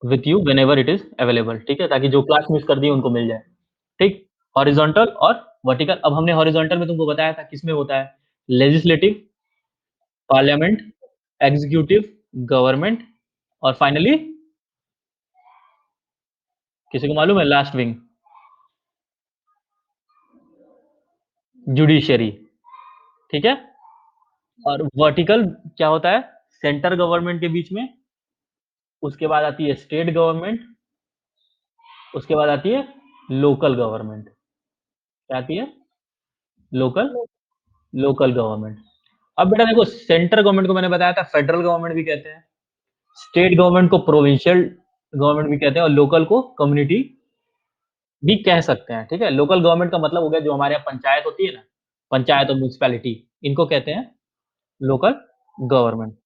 With you whenever it is available, ठीक है, ताकि जो क्लास मिस कर दिए उनको मिल जाए, ठीक। हॉरिजॉन्टल और वर्टिकल, अब हमने हॉरिजॉन्टल में तुमको बताया था किसमें होता है, लेजिस्लेटिव, पार्लियामेंट, एग्जीक्यूटिव, गवर्नमेंट, और फाइनली किसी को मालूम है लास्ट विंग, जुडिशियरी, ठीक है। और वर्टिकल क्या होता है, सेंटर गवर्नमेंट के बीच में, उसके बाद आती है स्टेट गवर्नमेंट, उसके बाद आती है लोकल गवर्नमेंट, क्या आती है, लोकल, लोकल गवर्नमेंट। अब बेटा देखो, सेंटर गवर्नमेंट को मैंने बताया था फेडरल गवर्नमेंट भी कहते हैं, स्टेट गवर्नमेंट को प्रोविंशियल गवर्नमेंट भी कहते हैं, और लोकल को कम्युनिटी भी कह सकते हैं, ठीक है। लोकल गवर्नमेंट का मतलब हो गया जो हमारे यहाँ पंचायत होती है ना, पंचायत और म्यूनिसिपैलिटी, इनको कहते हैं लोकल गवर्नमेंट।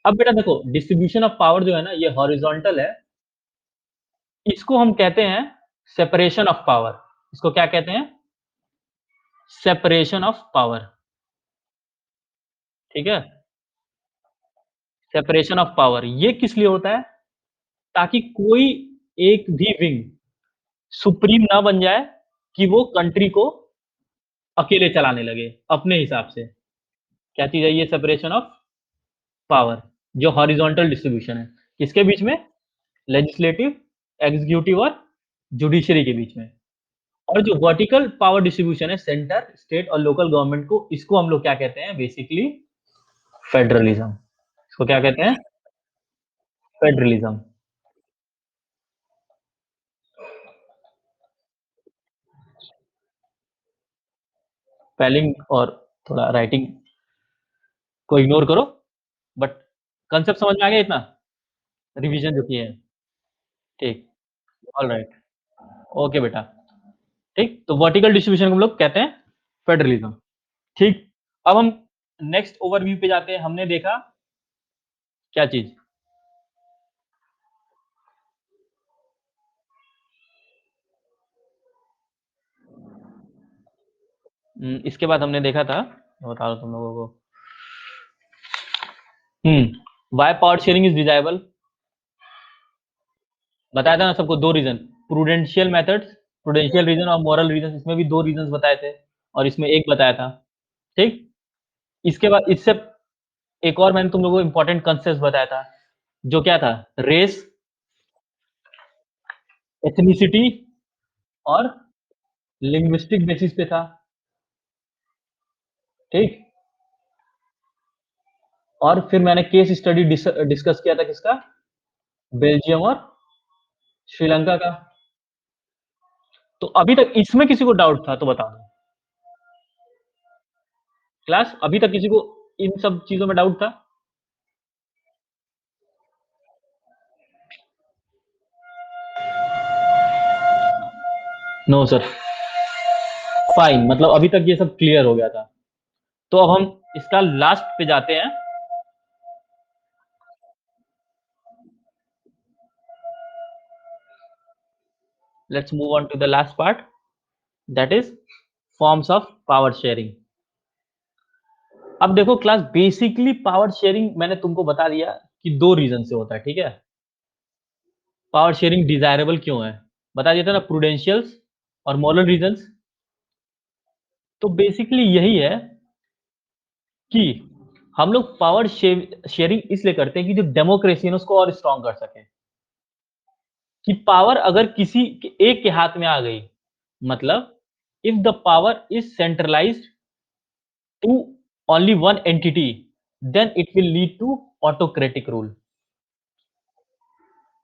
अब बेटा देखो, डिस्ट्रीब्यूशन ऑफ पावर जो है ना, ये हॉरिजॉन्टल है, इसको हम कहते हैं सेपरेशन ऑफ पावर। इसको क्या कहते हैं, सेपरेशन ऑफ पावर, ठीक है। सेपरेशन ऑफ पावर ये किस लिए होता है, ताकि कोई एक भी विंग सुप्रीम ना बन जाए, कि वो कंट्री को अकेले चलाने लगे अपने हिसाब से। क्या चीज है ये, सेपरेशन ऑफ पावर, जो हॉरिजॉन्टल डिस्ट्रीब्यूशन है, किसके बीच में, लेजिस्लेटिव, एग्जीक्यूटिव और जुडिशरी के बीच में। और जो वर्टिकल पावर डिस्ट्रीब्यूशन है, सेंटर, स्टेट और लोकल गवर्नमेंट को, इसको हम लोग क्या कहते हैं, बेसिकली फेडरलिज्म। इसको क्या कहते हैं, फेडरलिज्म। स्पेलिंग और थोड़ा राइटिंग को इग्नोर करो, बट कंसेप्ट समझ में आ गया इतना, रिवीजन जो किए हैं, ठीक, ऑल राइट, ओके बेटा, ठीक। तो वर्टिकल डिस्ट्रीब्यूशन को हम लोग कहते हैं फेडरलिज्म, ठीक। अब हम नेक्स्ट ओवरव्यू पे जाते हैं। हमने देखा क्या चीज, इसके बाद हमने देखा था, मैं बता रहा हूं तुम लोगों को, why power sharing is desirable, बताया था ना सबको, दो reason, prudential methods, prudential reason और मॉरल रीजन, इसमें भी दो रीजन बताए थे, और इसमें एक बताया था, ठीक। इसके बाद इससे एक और मैंने तुम लोगों को इंपॉर्टेंट कंसेप्ट बताया था, जो क्या था, रेस, एथनिसिटी और लिंग्विस्टिक बेसिस पे था, ठीक। और फिर मैंने केस स्टडी डिस्कस किया था किसका, बेल्जियम और श्रीलंका का। तो अभी तक इसमें किसी को डाउट था तो बता दो, क्लास अभी तक किसी को इन सब चीजों में डाउट था, नो सर, फाइन, मतलब अभी तक ये सब क्लियर हो गया था। तो अब हम इसका लास्ट पे जाते हैं, let's move on to the last part, that is forms of power sharing. अब देखो क्लास, बेसिकली पावर शेयरिंग मैंने तुमको बता दिया कि दो रीजन से होता है, ठीक है। पावर शेयरिंग डिजायरेबल क्यों है, बता दिया था ना, प्रूडेंशियल्स और मॉरल रीजंस। तो बेसिकली यही है कि हम लोग पावर शेयरिंग इसलिए करते हैं कि जो डेमोक्रेसी है ना, उसको और स्ट्रांग कर सके, कि पावर अगर किसी एक के हाथ में आ गई, मतलब if the power is centralised to only one entity, then it will lead to autocratic rule,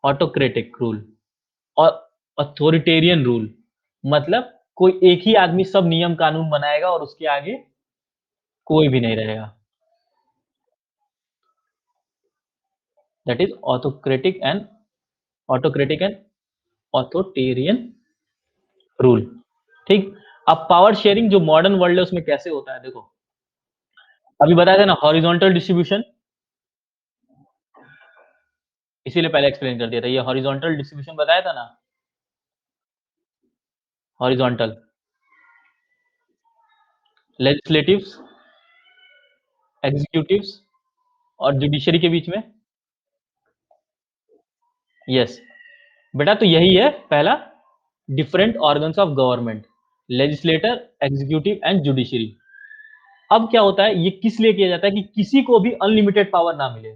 autocratic rule और अथॉरिटेरियन रूल, मतलब कोई एक ही आदमी सब नियम कानून बनाएगा और उसके आगे कोई भी नहीं रहेगा, that is autocratic and authoritarian rule, ठीक। अब पावर शेयरिंग जो मॉडर्न वर्ल्ड है उसमें कैसे होता है, देखो अभी बताया था ना हॉरिजॉन्टल डिस्ट्रीब्यूशन, इसीलिए पहले एक्सप्लेन कर दिया था, ये हॉरिजॉन्टल डिस्ट्रीब्यूशन बताया था ना, हॉरिजॉन्टल, लेजिस्लेटिव्स, एग्जीक्यूटिव्स और जुडिशरी के बीच में यस। बेटा तो यही है पहला, different organs of government, legislator, executive and judiciary. अब क्या होता है, ये किस लिए किया जाता है कि किसी को भी अनलिमिटेड पावर ना मिले।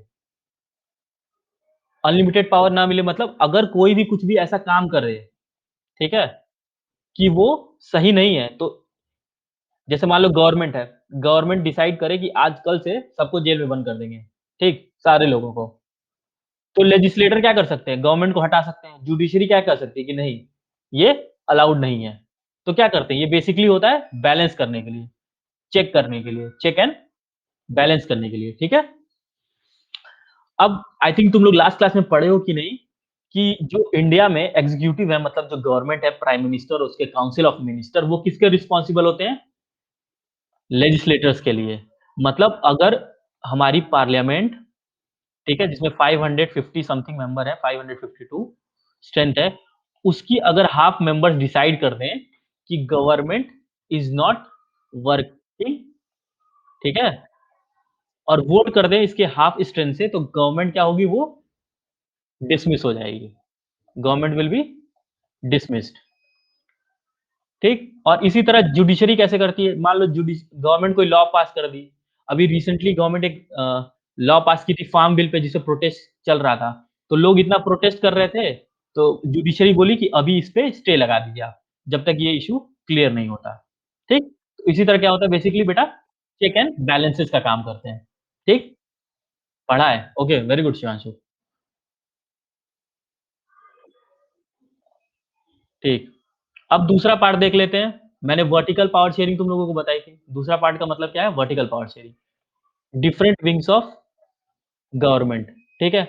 अनलिमिटेड पावर ना मिले मतलब अगर कोई भी कुछ भी ऐसा काम कर रहे हैं, ठीक है? कि वो सही नहीं है, तो जैसे मान लो गवर्नमेंट है, गवर्नमेंट डिसाइड करे कि आज कल से सबको जेल में बंद कर देंगे, ठीक? सारे लोगों को। तो लेजिस्लेटर क्या कर सकते हैं? गवर्नमेंट को हटा सकते हैं। जुडिशरी क्या कर सकती है कि नहीं, ये अलाउड नहीं है। तो क्या करते हैं? ये बेसिकली होता है बैलेंस करने के लिए, चेक करने के लिए, चेक एंड बैलेंस करने के लिए, ठीक है? अब आई थिंक तुम लोग लास्ट क्लास में पढ़े हो कि नहीं, कि जो इंडिया में एग्जीक्यूटिव है मतलब जो गवर्नमेंट है, प्राइम मिनिस्टर और उसके काउंसिल ऑफ मिनिस्टर वो किसके रिस्पॉन्सिबल होते हैं? लेजिस्लेटर्स के लिए। मतलब अगर हमारी पार्लियामेंट, ठीक है, जिसमें 550 समथिंग मेंबर है, 552 स्ट्रेंथ है, उसकी अगर हाफ मेंबर्स डिसाइड कर दें कि गवर्नमेंट इज़ नॉट वर्किंग, ठीक है? और वोट कर दें इसके हाफ स्ट्रेंथ से, तो गवर्नमेंट क्या होगी, वो डिसमिस हो जाएगी। गवर्नमेंट विल बी डिसमिस्ड, ठीक? और इसी तरह जुडिशरी कैसे करती है? मान लो गवर्नमेंट कोई लॉ पास कर दी। अभी रिसेंटली गवर्नमेंट एक लॉ पास की थी फार्म बिल पे जिसे प्रोटेस्ट चल रहा था। तो लोग इतना प्रोटेस्ट कर रहे थे, तो जुडिशरी बोली कि अभी इस पे स्टे लगा दीजिए आप, जब तक ये इश्यू क्लियर नहीं होता। ठीक? तो इसी तरह क्या होता है बेसिकली बेटा, चेक एंड बैलेंसेस का काम करते हैं। ठीक? पढ़ा है? Okay, very good Shivanshu. ठीक। अब दूसरा पार्ट देख लेते हैं। मैंने वर्टिकल पावर शेयरिंग तुम लोगों को बताई थी। दूसरा पार्ट का मतलब क्या है? Vertical power sharing. Different wings of government, ठीक है?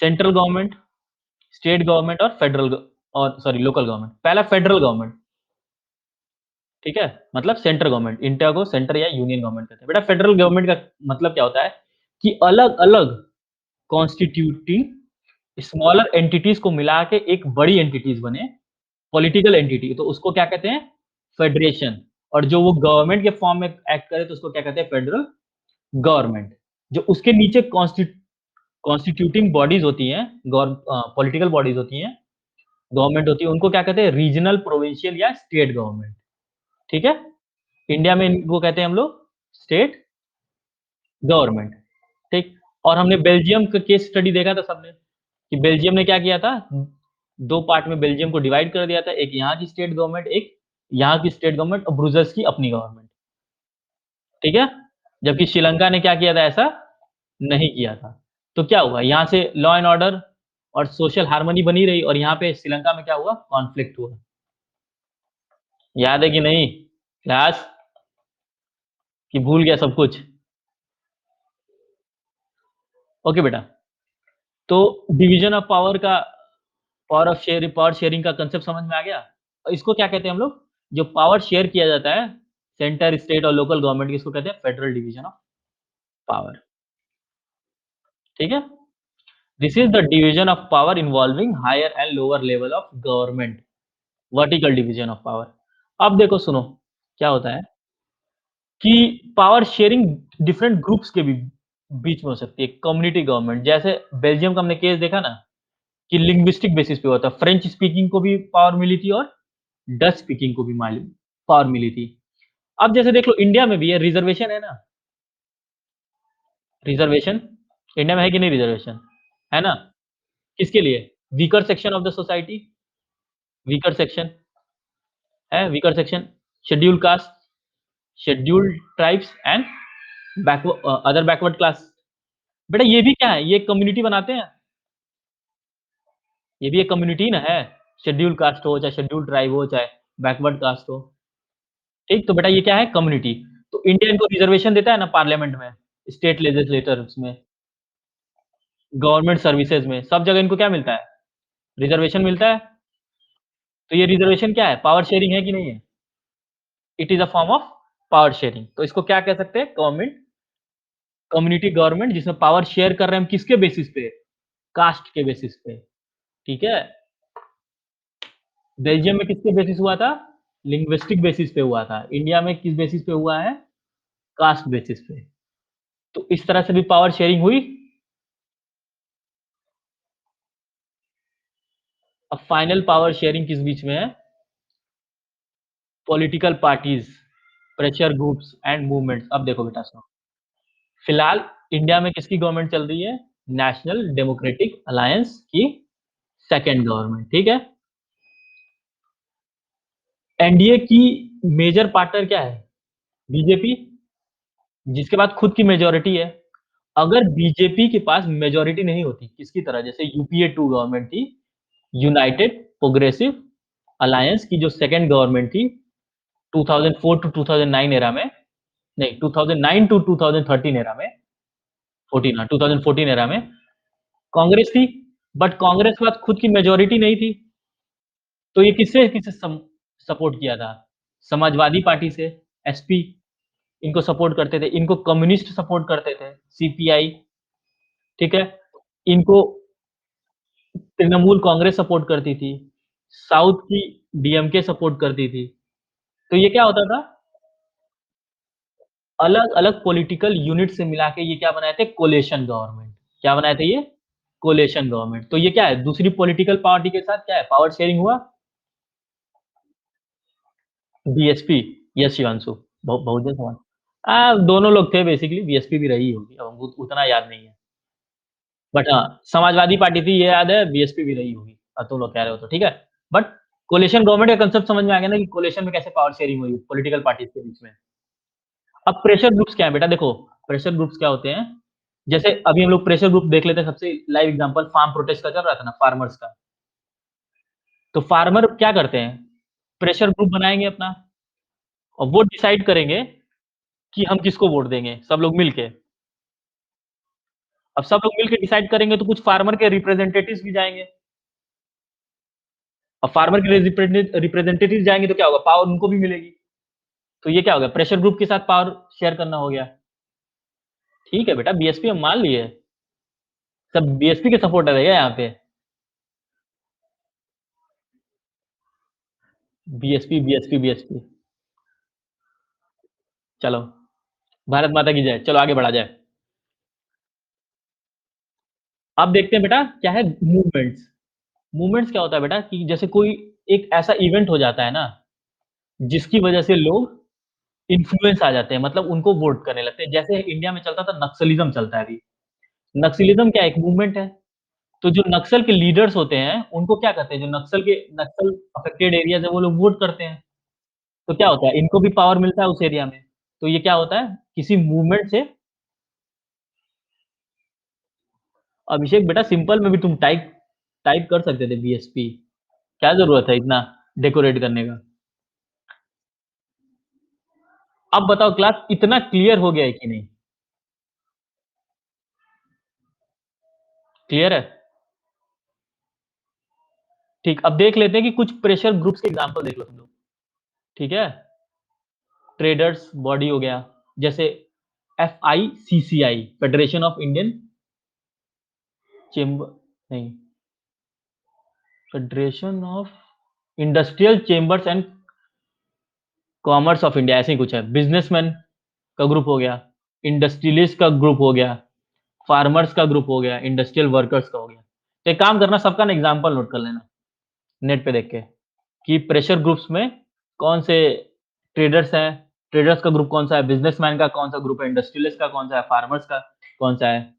सेंट्रल गवर्नमेंट, स्टेट गवर्नमेंट और और सॉरी लोकल गवर्नमेंट। पहला फेडरल गवर्नमेंट, ठीक है? मतलब सेंट्रल गवर्नमेंट, इंडिया को सेंटर या यूनियन गवर्नमेंट कहते हैं। बेटा फेडरल गवर्नमेंट का मतलब क्या होता है कि अलग-अलग कॉन्स्टिट्यूटिंग स्मॉलर एंटिटीज़ को मिला के एक बड़ी एंटिटीज़ बने, पॉलिटिकल एंटिटी, तो उसको क्या कहते हैं? फेडरेशन। और जो वो गवर्नमेंट के फॉर्म में एक्ट करे तो उसको क्या कहते हैं? Federal government. जो उसके नीचे कॉन्स्टिट्यूटिंग बॉडीज़ होती हैं, पॉलिटिकल बॉडीज़ होती हैं, गवर्नमेंट होती है, उनको क्या कहते हैं? रीजनल, प्रोविंशियल या स्टेट गवर्नमेंट, ठीक है? इंडिया में इनको कहते हैं हम लोग स्टेट गवर्नमेंट, ठीक? और हमने बेल्जियम का केस स्टडी देखा था सबने, कि बेल्जियम ने क्या किया था? 2 पार्ट में बेल्जियम को डिवाइड कर दिया था, एक यहाँ की स्टेट गवर्नमेंट, एक यहाँ की स्टेट गवर्नमेंट और ब्रुसेल्स की अपनी गवर्नमेंट, ठीक है? जबकि श्रीलंका ने क्या किया था? ऐसा नहीं किया था। तो क्या हुआ? यहाँ से लॉ एंड ऑर्डर और सोशल हार्मनी बनी रही और यहाँ पे श्रीलंका में क्या हुआ? कॉन्फ्लिक्ट हुआ। याद है कि नहीं क्लास, कि भूल गया सब कुछ? ओके बेटा। तो डिवीज़न ऑफ पावर का, पावर शेयरिंग का कांसेप्ट समझ में आ गया? और इसको क्या कहते हैं हम लोग? जो पावर शेयर किया जाता है सेंटर, स्टेट और लोकल गवर्नमेंट की, इसको कहते हैं फेडरल डिवीज़न ऑफ पावर, ठीक है? This is the division of power involving higher and lower level of government, vertical division of power. अब देखो सुनो, क्या होता है कि पावर शेयरिंग डिफरेंट ग्रुप्स के भी बीच में हो सकती है। कम्युनिटी गवर्नमेंट, जैसे बेल्जियम का हमने केस देखा ना, कि लिंग्विस्टिक बेसिस पे हुआ था। फ्रेंच स्पीकिंग को भी पावर मिली थी और डच स्पीकिंग को भी पावर मिली थी। अब जैसे देख लो इंडिया में भी है, रिजर्वेशन है ना? रिजर्वेशन इंडिया में है कि नहीं रिजर्वेशन? है ना? किसके लिए? Weaker section of the society, weaker section है, weaker section, scheduled caste, scheduled tribes and other backward class. बेटा ये भी क्या है? ये एक कम्युनिटी बनाते हैं। ये भी एक कम्युनिटी ना है। शेड्यूल्ड कास्ट हो, चाहे शेड्यूल्ड ट्राइब हो, चाहे बैकवर्ड कास्ट हो। ठीक, तो बेटा ये क्या है? कम्युनिटी। तो इंडिया इनको रिजर्वेशन देता है ना पार्लियामेंट में, स्टेट लेजिस्लेटर्स में, गवर्नमेंट सर्विसेज में, सब जगह इनको क्या मिलता है? रिजर्वेशन मिलता है। तो ये रिजर्वेशन क्या है? पावर शेयरिंग है कि नहीं है? It is a form of power sharing. तो इसको क्या कह सकते हैं? कम्युनिटी गवर्नमेंट, जिसमें पावर शेयर कर रहे हैं हम किसके बेसिस पे? कास्ट के बेसिस पे, ठीक है? बेल्जियम में किसके बेसिस हुआ था? लिंग्विस्टिक बेसिस पे हुआ था। इंडिया में किस बेसिस पे हुआ है? कास्ट बेसिस पे। तो इस तरह से भी पावर शेयरिंग हुई। अब फाइनल पावर शेयरिंग किस बीच में है? Political parties, pressure groups and movements. अब देखो बेटा सुनो, फिलहाल इंडिया में किसकी गवर्नमेंट चल रही है? नेशनल डेमोक्रेटिक अलायंस की सेकंड गवर्नमेंट, ठीक है। एनडीए की मेजर पार्टनर क्या है? बीजेपी, जिसके पास खुद की मेजोरिटी है। अगर बीजेपी के पास मेजोरिटी नहीं होती, किसकी तरह जैसे यूपीए 2 गवर्नमेंट थी, यूनाइटेड प्रोग्रेसिव अलायंस की जो सेकंड गवर्नमेंट थी 2004 टू 2009 एरा में, नहीं 2009 टू 2013 एरा में, 14 हाँ 2014 एरा में कांग्रेस थी, बट कांग्रेस के पास खुद की मेजोरिटी नहीं थी। तो ये किससे किससे सपोर्ट किया था? समाजवादी पार्टी से, एसपी इनको सपोर्ट करते थे, इनको कम्युनिस्ट सपोर्ट करते थे, सीपीआई, ठीक है। इनको तृणमूल कांग्रेस सपोर्ट करती थी, साउथ की डीएमके सपोर्ट करती थी। तो ये क्या होता था? अलग-अलग पॉलिटिकल यूनिट से मिला के ये क्या बनाए थे? Coalition government. क्या बनाए थे ये? Coalition government. तो ये क्या है? दूसरी पॉलिटिकल पार्टी के साथ क्या है? पावर शेयरिंग हुआ। BSP, yes Shivanshu, Bahujan Samaj. दोनों लोग थे बेसिकली, बीएसपी भी रही होगी, अब हमको उतना याद नहीं है। बट हाँ, समाजवादी पार्टी थी ये याद है, बीएसपी भी रही होगी। तुम लोग कह रहे हो तो ठीक है। बट कोलिशन गवर्नमेंट का कांसेप्ट समझ में आ गया ना कि कोलिशन में कैसे पावर शेयरिंग हुई पॉलिटिकल पार्टीज के बीच में। अब प्रेशर ग्रुप्स क्या है बेटा? देखो, प्रेशर ग्रुप्स क्या होते हैं? जैसे अभी हम लोग प्रेशर ग्रुप देख लेते हैं, सबसे लाइव एग्जांपल फार्म प्रोटेस्ट का चल रहा था ना, फार्मर्स का। तो फार्मर क्या करते हैं? प्रेशर ग्रुप बनाएँगे अपना और वो डिसाइड करेंगे कि हम किसको वोट देंगे, सब लोग मिलके। अब सब लोग मिलके डिसाइड करेंगे तो कुछ फार्मर के रिप्रेजेंटेटिव्स भी जाएँगे। अब फार्मर के रिप्रेजेंटेटिव जाएँगे तो क्या होगा? पावर उनको भी मिलेगी। तो ये क्या हो गया? प्रेशर ग्रुप के साथ पावर शेयर करना हो गया। ठीक है बेटा, बीएसपी हम मान लिए। सब बीएसपी के सपोर्टर है क्या यहाँ पे? BSP, BSP, BSP. चलो, भारत माता की जय। चलो आगे बढ़ा जाए। अब देखते हैं बेटा क्या है मूवमेंट्स। मूवमेंट्स क्या होता है बेटा कि जैसे कोई एक ऐसा इवेंट हो जाता है ना, जिसकी वजह से लोग इन्फ्लुएंस आ जाते हैं, मतलब उनको वोट करने लगते हैं। जैसे इंडिया में चलता था नक्सलिज़्म चलता है अभी। नक्सलिज़्म क्या है? एक मूवमेंट है। तो जो नक्सल के लीडर्स होते हैं, उनको क्या कहते हैं? जो नक्सल अफेक्टेड एरियाज़ है, वो लोग वोट करते हैं। तो क्या होता है? इनको भी पावर मिलता है उस एरिया में। तो ये क्या होता है? किसी मूवमेंट से अभिषेक बेटा सिंपल में भी तुम टाइप टाइप कर सकते थे बीएसपी। क्या ज़रूरत है इतना डेकोरेट करने का? अब बताओ क्लास इतना क्लियर हो गया है कि नहीं? क्लियर है? ठीक, अब देख लेते हैं कि कुछ प्रेशर ग्रुप्स के एग्ज़ाम्पल देख लो तुम लोग, ठीक है? ट्रेडर्स बॉडी हो गया, जैसे FICCI, federation of Indian chamber, नहीं, federation of industrial chambers and commerce of India, ऐसे ही कुछ है। बिज़नेसमैन का ग्रुप हो गया, इंडस्ट्रियलिस्ट का ग्रुप हो गया, फार्मर्स का ग्रुप हो गया, इंडस्ट्रियल वर्कर्स का हो गया। तो एक काम करना, सबका ना एग्ज़ाम्पल नोट कर लेना, नेट पे देख के, कि प्रेशर ग्रुप्स में कौन से ट्रेडर्स हैं, ट्रेडर्स का ग्रुप कौन-सा है, बिज़नेसमैन का कौन-सा ग्रुप है, इंडस्ट्रियलिस्ट का कौन-सा है, फार्मर्स का कौन-सा है।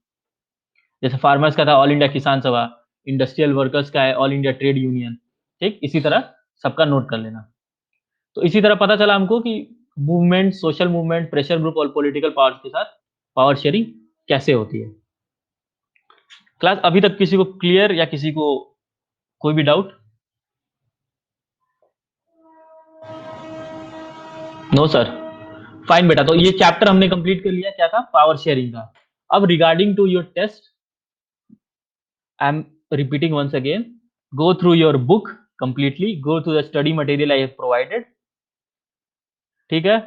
जैसे फार्मर्स का था ऑल इंडिया किसान सभा, इंडस्ट्रियल वर्कर्स का है ऑल इंडिया ट्रेड यूनियन, ठीक? इसी तरह सबका नोट कर लेना। तो इसी तरह पता चला हमको कि movement, social movement, pressure group और पॉलिटिकल पावर्स के साथ पावर शेयरिंग कैसे होती है। क्लास अभी तक किसी को क्लियर या किसी को कोई भी डाउट? No sir. फाइन बेटा, तो ये चैप्टर हमने कंप्लीट कर लिया, क्या था? पावर शेयरिंग का। अब regarding to your test, I am repeating once again, go through your book completely, go through the study material I have provided, ठीक है।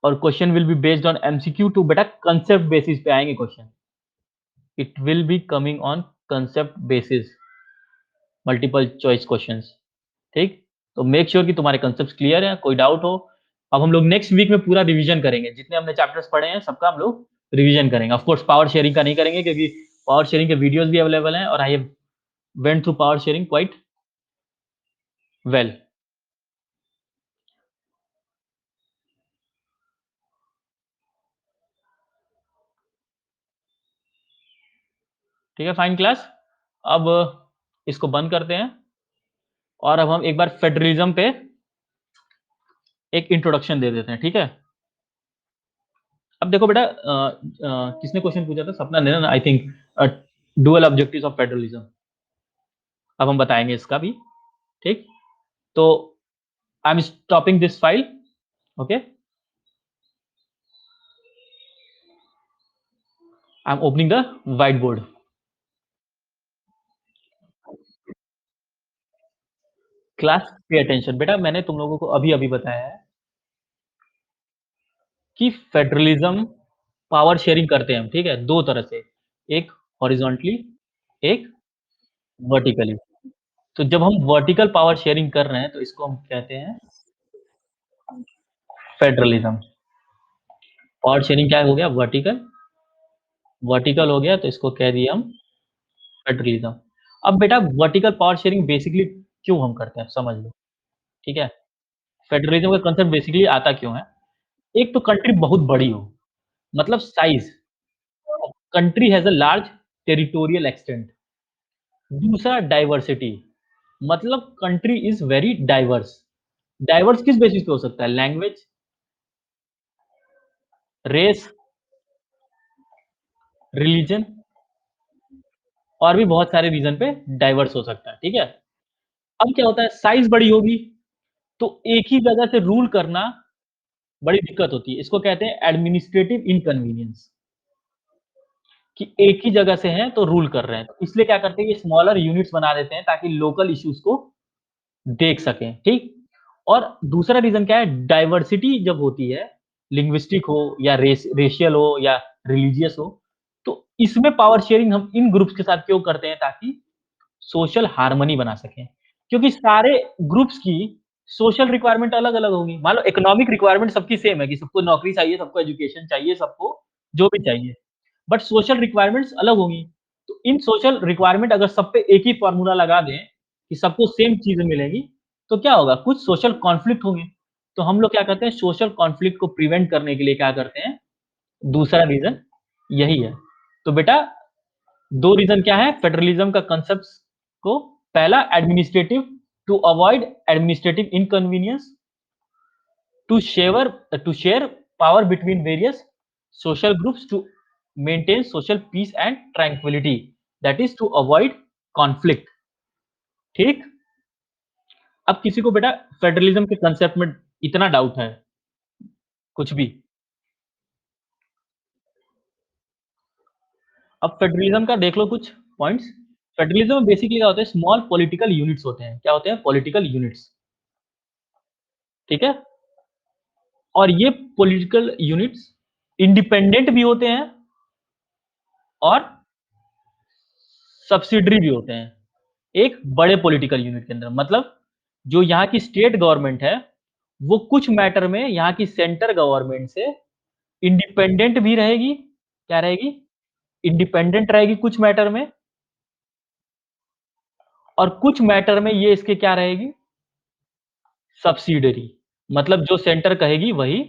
और question will be based on MCQ two, बेटा concept basis पे आएंगे question. It will be coming on concept basis, multiple choice questions, ठीक। तो make sure कि तुम्हारे कंसेप्ट क्लियर है, कोई डाउट हो। अब हम लोग नेक्स्ट वीक में पूरा रिवीजन करेंगे, जितने हमने चैप्टर्स पढ़े हैं सबका हम लोग रिवीजन करेंगे। ऑफ कोर्स पावर शेयरिंग का नहीं करेंगे, क्योंकि पावर शेयरिंग के वीडियोस भी अवेलेबल हैं और I have went through power sharing quite well, ठीक है फाइन क्लास। अब इसको बंद करते हैं और अब हम एक बार फेडरलिज्म पे एक इंट्रोडक्शन दे देते हैं, ठीक है? अब देखो बेटा किसने क्वेश्चन पूछा था? सपना ने ना I think dual objectives of federalism. अब हम बताएँगे इसका भी, ठीक? तो I am stopping this file, okay? I am opening the white board. Class pay attention. बेटा मैंने तुम लोगों को अभी-अभी बताया है कि फेडरलिज्म पावर शेयरिंग करते हैं हम, ठीक है? 2 तरह से, एक हॉरिज़ॉन्टली, एक वर्टिकली। तो जब हम वर्टिकल पावर शेयरिंग कर रहे हैं तो इसको हम कहते हैं फेडरलिज्म। पावर शेयरिंग क्या हो गया? वर्टिकल, वर्टिकल हो गया तो इसको कह दिए हम फेडरलिज्म। अब बेटा वर्टिकल पावर शेयरिंग बेसिकली क्यों हम करते हैं समझ लो, ठीक है? फेडरलिज्म का कांसेप्ट बेसिकली आता क्यों है? एक तो कंट्री बहुत बड़ी हो, मतलब size, country has a large territorial extent. दूसरा डाइवर्सिटी, मतलब country is very diverse. Diverse किस बेसिस पे हो सकता है? लैंग्वेज, रेस, रिलिजन और भी बहुत सारे रीज़न पे डाइवर्स हो सकता है, ठीक है? अब क्या होता है साइज़ बड़ी होगी, तो एक ही जगह से रूल करना बड़ी दिक्कत होती है। इसको कहते हैं एडमिनिस्ट्रेटिव इनकन्वीनियंस कि एक ही जगह से हैं तो रूल कर रहे हैं। तो इसलिए क्या करते हैं ये स्मॉलर यूनिट्स बना देते हैं ताकि लोकल इश्यूज़ को देख सकें, ठीक? और दूसरा रीज़न क्या है डाइवर्सिटी जब होती है, लिंग्विस्टिक हो या रेशियल हो या रिलिजियस हो, तो इसमें पावर शेयरिंग हम इन ग्रुप्स के साथ क्यों करते हैं ताकि सोशल हार्मनी बना सकें। क्योंकि सारे ग्रुप्स की सोशल रिक्वायरमेंट अलग-अलग होगी। मान लो इकोनॉमिक रिक्वायरमेंट सबकी सेम है कि सबको नौकरी चाहिए, सबको एजुकेशन चाहिए, सबको जो भी चाहिए। बट सोशल रिक्वायरमेंट्स अलग होंगी। तो इन सोशल रिक्वायरमेंट अगर सब पे एक ही फ़ॉर्मूला लगा दें कि सबको सेम चीज़ें मिलेंगी, तो क्या होगा? कुछ सोशल कॉन्फ्लिक्ट होंगे। तो हम लोग क्या करते हैं सोशल कॉन्फ्लिक्ट को प्रिवेंट करने के लिए क्या करते हैं, दूसरा रीज़न यही है। तो बेटा 2 रीज़न क्या है फेडरलिज्म का कांसेप्ट्स को पहला administrative to avoid administrative inconvenience to share power between various social groups to maintain social peace and tranquility that is to avoid conflict, ठीक? अब किसी को बेटा फेडरलिज्म के कांसेप्ट में इतना डाउट है कुछ भी। अब फेडरलिज्म का देख लो कुछ पॉइंट्स। फेडरलिज्म में बेसिकली क्या होता है स्मॉल पॉलिटिकल यूनिट्स होते हैं। क्या होते हैं? पॉलिटिकल यूनिट्स, ठीक है? और ये पॉलिटिकल यूनिट्स इंडिपेंडेंट भी होते हैं और सब्सिडियरी भी होते हैं, एक बड़े पॉलिटिकल यूनिट के अंदर। मतलब जो यहाँ की स्टेट गवर्नमेंट है, वो कुछ मैटर में यहाँ की सेंटर गवर्नमेंट से इंडिपेंडेंट भी रहेगी, क्या रहेगी? इंडिपेंडेंट रहेगी कुछ मैटर में और कुछ मैटर में ये इसके क्या रहेगी? सब्सिडियरी। मतलब जो सेंटर कहेगी वही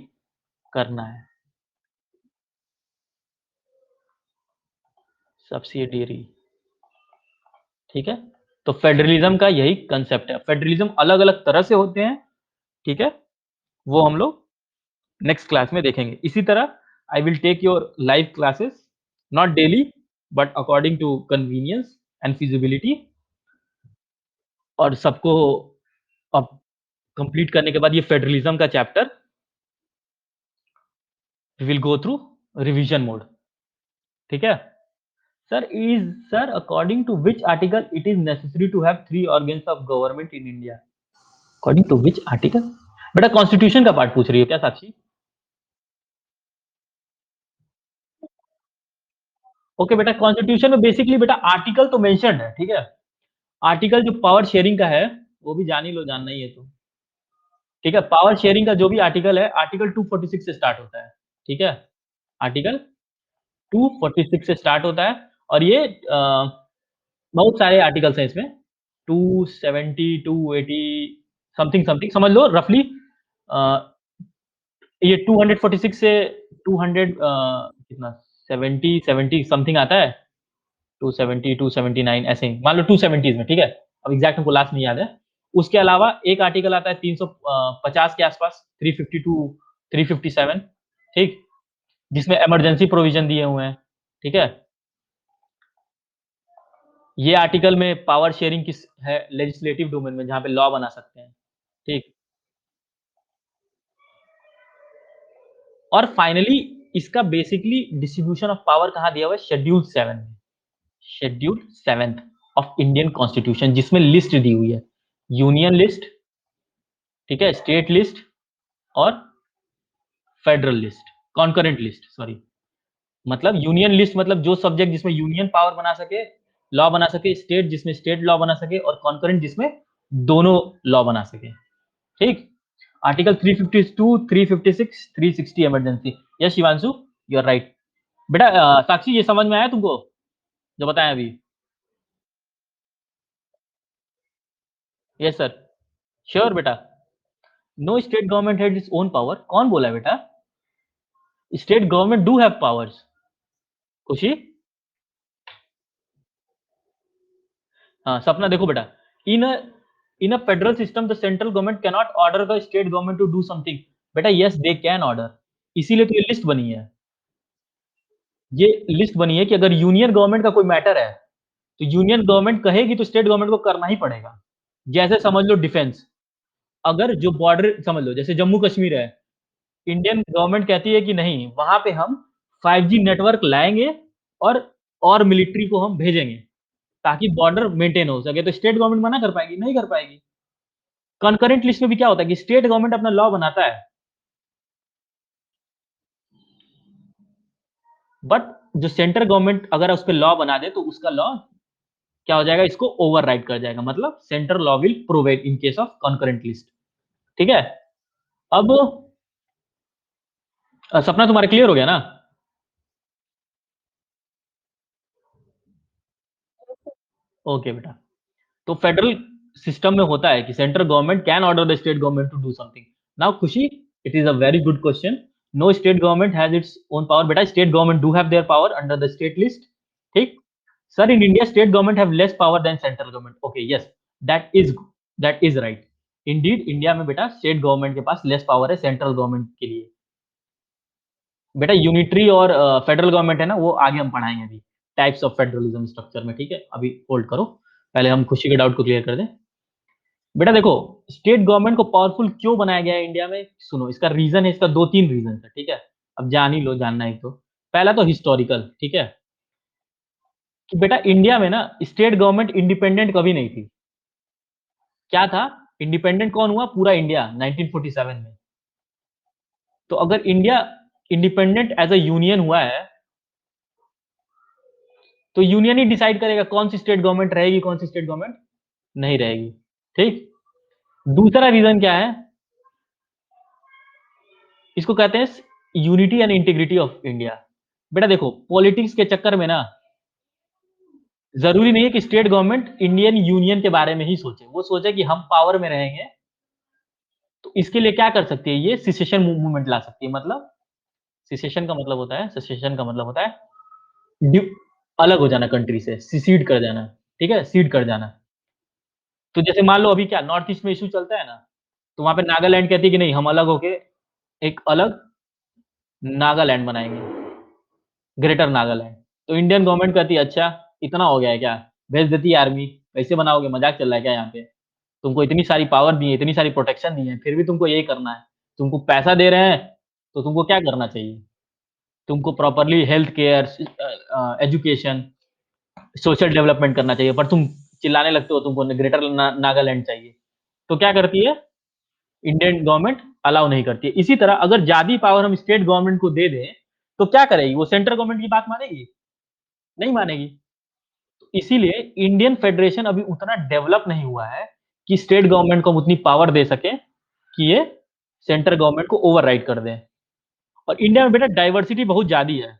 करना है, सब्सिडियरी, ठीक है? तो फेडरलिज्म का यही कांसेप्ट है। फेडरलिज्म अलग-अलग तरह से होते हैं, ठीक है? वो हम लोग नेक्स्ट क्लास में देखेंगे। इसी तरह I will take your live classes not daily but according to convenience and feasibility और सबको अब कंप्लीट करने के बाद ये फेडरलिज्म का chapter we will go through revision mode, ठीक है? Sir according to which article it is necessary to have 3 organs of government in India? According to which article? बेटा कॉन्स्टिट्यूशन का पार्ट पूछ रही हो क्या साक्षी? ओके बेटा कॉन्स्टिट्यूशन में बेसिकली बेटा आर्टिकल तो मेंशन्ड है, ठीक है? आर्टिकल जो पावर शेयरिंग का है, वो भी जान ही लो, जानना ही है तो। ठीक है? पावर शेयरिंग का जो भी आर्टिकल है, आर्टिकल 246 से स्टार्ट होता है। ठीक है? आर्टिकल 246 से स्टार्ट होता है और ये बहुत सारे आर्टिकल्स हैं इसमें 270, 280 समथिंग समथिंग समझ लो रफली अ, ये 246 से 200 कितना 70 70 समथिंग आता है 270 279 ऐसे ही मान लो 270 में ठीक है। अब एग्ज़ैक्ट हमको लास्ट नहीं याद है। उसके अलावा एक आर्टिकल आता है 350 के आस-पास 352 357 ठीक? जिसमें इमरजेंसी प्रोविज़न दिए हुए हैं, ठीक है? ये आर्टिकल में पावर शेयरिंग किस है लेजिस्लेटिव डोमेन में जहाँ पे लॉ बना सकते हैं, ठीक? और फाइनली इसका बेसिकली डिस्ट्रीब्यूशन ऑफ पावर कहाँ दिया हुआ है शेड्यूल 7 में। Schedule 7th of Indian constitution जिसमें लिस्ट दी हुई है। यूनियन लिस्ट, ठीक है? स्टेट लिस्ट और federal list, concurrent list sorry. मतलब यूनियन लिस्ट मतलब जो सब्जेक्ट जिसमें यूनियन पावर बना सके, लॉ बना सके, स्टेट जिसमें स्टेट लॉ बना सके और कॉन्करेंट जिसमें दोनों लॉ बना सके, ठीक? Article 352, 356, 360 emergency. Yes Shivanshu, you are right. बेटा साक्षी ये समझ में आया तुमको, जो बताया अभी? Yes sir. श्योर बेटा? No state government has its own power. कौन बोला है बेटा? State government do have powers. Khushi? हाँ, सपना देखो बेटा, in a in a federal system the central government can not order the state government to do something. बेटा yes they can order, इसीलिए तो ये लिस्ट बनी है। ये लिस्ट बनी है कि अगर यूनियन गवर्नमेंट का कोई मैटर है, तो यूनियन गवर्नमेंट कहेगी तो स्टेट गवर्नमेंट को करना ही पड़ेगा। जैसे समझ लो डिफेंस, अगर जो बॉर्डर समझ लो जैसे जम्मू कश्मीर है, इंडियन गवर्नमेंट कहती है कि नहीं, वहाँ पे हम 5G नेटवर्क लाएँगे और और मिलिट्री को हम भेजेंगे, ताकि बॉर्डर मेंटेन हो सके, तो स्टेट गवर्नमेंट मना कर पाएगी? नहीं कर पाएगी। कॉन्करेंट लिस्ट में भी क्या होता है कि स्टेट गवर्नमेंट अपना लॉ बनाता है, बट जो सेंट्रल गवर्नमेंट अगर उस पे लॉ बना दे, तो उसका लॉ क्या हो जाएगा, इसको ओवरराइड कर जाएगा। मतलब central law will provide in case of concurrent list, ठीक है? अब सपना तुम्हारा क्लियर हो गया ना? ओके बेटा। तो फेडरल सिस्टम में होता है कि central government can order the state government to do something. Now Khushi, it is a very good question. No state government has its own power. बेटा state government do have their power under the state list, ठीक? Sir in India state government have less power than central government. Okay yes, that is that is right. Indeed India में बेटा state government के पास less power है central government के लिए। बेटा unitary और फेडरल गवर्नमेंट है ना, वो आगे हम पढ़ाएंगे अभी टाइप्स ऑफ फेडरलिज्म स्ट्रक्चर में, ठीक है? अभी होल्ड करो, पहले हम खुशी के डाउट को क्लियर कर दें। बेटा देखो, स्टेट गवर्नमेंट को पावरफुल क्यों बनाया गया है इंडिया में? सुनो, इसका रीज़न है, इसका 2-3 रीज़न है, ठीक है? अब जान ही लो, जानना है तो। पहला तो हिस्टोरिकल, ठीक है? कि बेटा इंडिया में ना स्टेट गवर्नमेंट इंडिपेंडेंट कभी नहीं थी। क्या था? इंडिपेंडेंट कौन हुआ? पूरा इंडिया 1947 में। तो अगर India independent as a union हुआ है, तो यूनियन ही डिसाइड करेगा कौन सी स्टेट गवर्नमेंट रहेगी, कौन सी स्टेट गवर्नमेंट नहीं रहेगी, ठीक? दूसरा रीज़न क्या है? इसको कहते हैं unity and integrity of India. बेटा देखो, पॉलिटिक्स के चक्कर में ना ज़रूरी नहीं है कि स्टेट गवर्नमेंट इंडियन यूनियन के बारे में ही सोचे। वो सोचे कि हम पावर में रहेंगे, तो इसके लिए क्या कर सकती है ये सेसेशन मूवमेंट ला सकती है। मतलब सेसेशन का मतलब होता है डिव अलग हो जाना कंट्री से, सीसीड कर जाना, ठीक है? सीड कर जाना। तो जैसे मान लो अभी क्या नॉर्थ ईस्ट में इश्यू चलता है ना, तो वहाँ पे नागालैंड कहती है कि नहीं, हम अलग होके एक अलग नागालैंड बनाएँगे, ग्रेटर नागालैंड। तो इंडियन गवर्नमेंट कहती है अच्छा, इतना हो गया है क्या? भेज देती है आर्मी, कैसे बनाओगे? मज़ाक चल रहा है क्या यहाँ पे? तुमको इतनी सारी पावर दी है, इतनी सारी प्रोटेक्शन दी है, फिर भी तुमको यही करना है। तुमको पैसा दे रहे हैं, तो तुमको क्या करना चाहिए? तुमको properly health care education, social development करना चाहिए, पर तुम चिल्लाने लगते हो तुमको ग्रेटर नागालैंड चाहिए। तो क्या करती है? इंडियन गवर्नमेंट अलाउ नहीं करती है। इसी तरह अगर ज़्यादा पावर हम स्टेट गवर्नमेंट को दे दें, तो क्या करेगी? वो सेंट्रल गवर्नमेंट की बात मानेगी? नहीं मानेगी। तो इसीलिए इंडियन फेडरेशन अभी उतना डेवलप नहीं हुआ है कि स्टेट गवर्नमेंट को हम उतनी पावर दे सकें कि ये सेंट्रल गवर्नमेंट को ओवरराइड कर दें। और इंडिया में बेटा डाइवर्सिटी बहुत ज़्यादा है।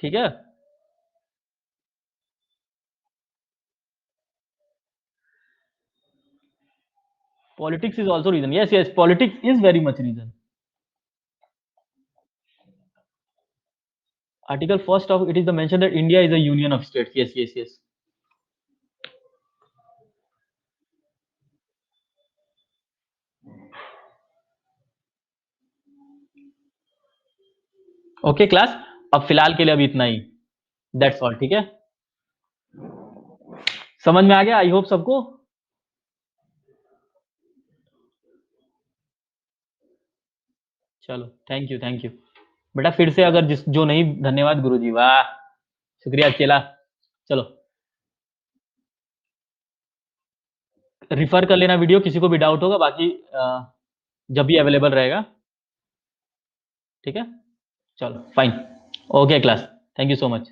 ठीक है। Politics is also reason. Yes, yes. Politics is very much reason. Article first of it is the mention that India is a union of states. Yes, yes, yes. Okay class, अब फिलहाल के लिए अभी इतना ही। That's all. ठीक है, समझ में आ गया आई होप सबको। चलो थैंक यू बेटा। फिर से अगर जिस जो नहीं, धन्यवाद गुरुजी, वाह शुक्रिया चेला। चलो रिफर कर लेना वीडियो, किसी को भी डाउट होगा, बाकी जब भी अवेलेबल रहेगा। ठीक है, चलो fine. Okay class, thank you so much.